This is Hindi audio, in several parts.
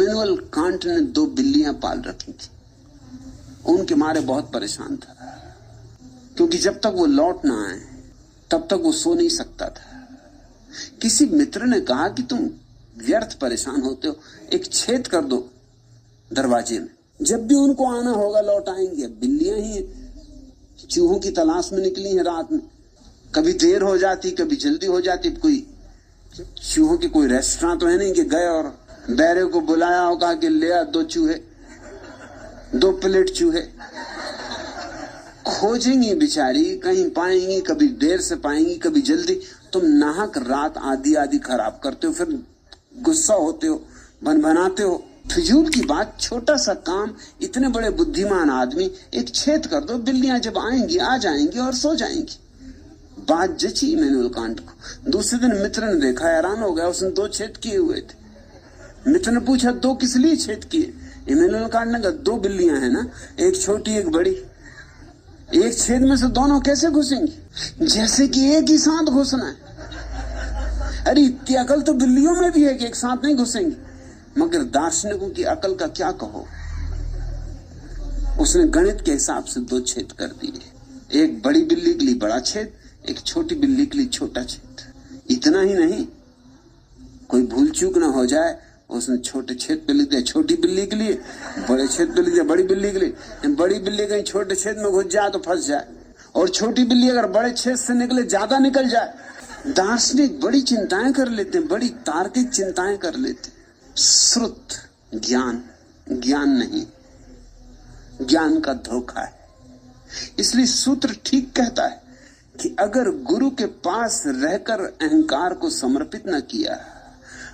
इमैनुअल कांट ने 2 बिल्लियां पाल रखी थी। उनके मारे बहुत परेशान था, क्योंकि जब तक वो लौट ना आए तब तक वो सो नहीं सकता था। किसी मित्र ने कहा कि तुम व्यर्थ परेशान होते हो, एक छेद कर दो दरवाजे में, जब भी उनको आना होगा लौट आएंगे। बिल्लियां ही चूहों की तलाश में निकली हैं रात में, कभी देर हो जाती, कभी जल्दी हो जाती। कोई चूहों की कोई रेस्टोरेंट तो है नहीं कि गए और बैरे को बुलाया और कहा कि ले आ 2 चूहे, 2 प्लेट चूहे। खोजेंगी बेचारी, कहीं पाएंगी, कभी देर से पाएंगी, कभी जल्दी। तुम नाहक रात आधी खराब करते हो, फिर गुस्सा होते हो, भनभनाते हो। फिजूल की बात, छोटा सा काम। इतने बड़े बुद्धिमान आदमी, एक छेद कर दो, बिल्लियां जब आएंगी आ जाएंगी और सो जाएंगी। बात जची इमैनुअल कांट को। दूसरे दिन मित्र ने देखा, हैरान हो गया, उसने 2 छेद किए हुए थे। मित्र ने पूछा 2 किस लिए छेद किए? इमैनुअल कांट ने कहा 2 बिल्लियां हैं ना, एक छोटी एक बड़ी, एक छेद में से दोनों कैसे घुसेंगी? जैसे कि एक ही साथ घुसना है। अरे इतनी अकल तो बिल्लियों में भी है कि एक साथ नहीं घुसेंगी। मगर दार्शनिकों की अकल का क्या कहो, उसने गणित के हिसाब से 2 छेद कर दिए। एक बड़ी बिल्ली के लिए बड़ा छेद, एक छोटी बिल्ली के लिए छोटा छेद। इतना ही नहीं, कोई भूल चूक ना हो जाए, उसने छोटे छेद पे लिख दिया छोटी बिल्ली के लिए, बड़े छेद पे लिख दिया बड़ी बिल्ली के लिए। बड़ी बिल्ली कहीं छोटे छेद में घुस जाए तो फंस जाए, और छोटी बिल्ली अगर बड़े छेद से निकले, ज्यादा निकल जाए। दार्शनिक बड़ी चिंताएं कर लेते हैं, बड़ी तार्किक चिंताएं कर लेते हैं। श्रुत ज्ञान, ज्ञान नहीं, ज्ञान का धोखा है। इसलिए सूत्र ठीक कहता है कि अगर गुरु के पास रहकर अहंकार को समर्पित न किया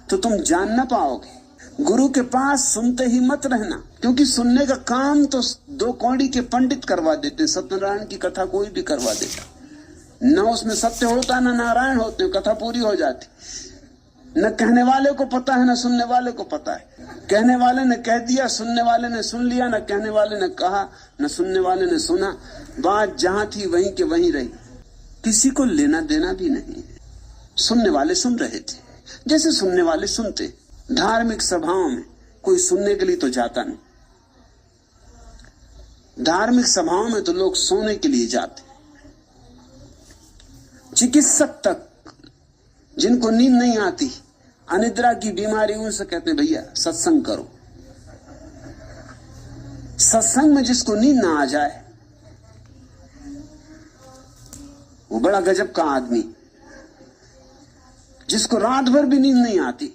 तो तुम जान ना पाओगे। गुरु के पास सुनते ही मत रहना, क्योंकि सुनने का काम तो 2 कौड़ी के पंडित करवा देते। सत्यनारायण की कथा कोई भी करवा देता, न उसमें सत्य होता न नारायण होते, कथा पूरी हो जाती। न कहने वाले को पता है, न सुनने वाले को पता है। कहने वाले ने कह दिया, सुनने वाले ने सुन लिया। न कहने वाले ने कहा, न सुनने वाले ने सुना। बात जहां थी वहीं के वहीं रही, किसी को लेना देना भी नहीं। सुनने वाले सुन रहे थे जैसे सुनने वाले सुनते। धार्मिक सभाओं में कोई सुनने के लिए तो जाता नहीं, धार्मिक सभाओं में तो लोग सोने के लिए जाते। चिकित्सक तक जिनको नींद नहीं आती, अनिद्रा की बीमारी, उनसे कहते भैया सत्संग करो। सत्संग में जिसको नींद ना आ जाए वो बड़ा गजब का आदमी। जिसको रात भर भी नींद नहीं आती,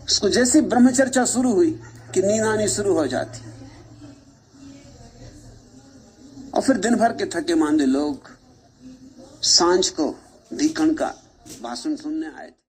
उसको जैसे ब्रह्मचर्चा शुरू हुई कि नींद आनी शुरू हो जाती। और फिर दिन भर के थके मांदे लोग सांझ को धिकण का भाषण सुनने आए थे।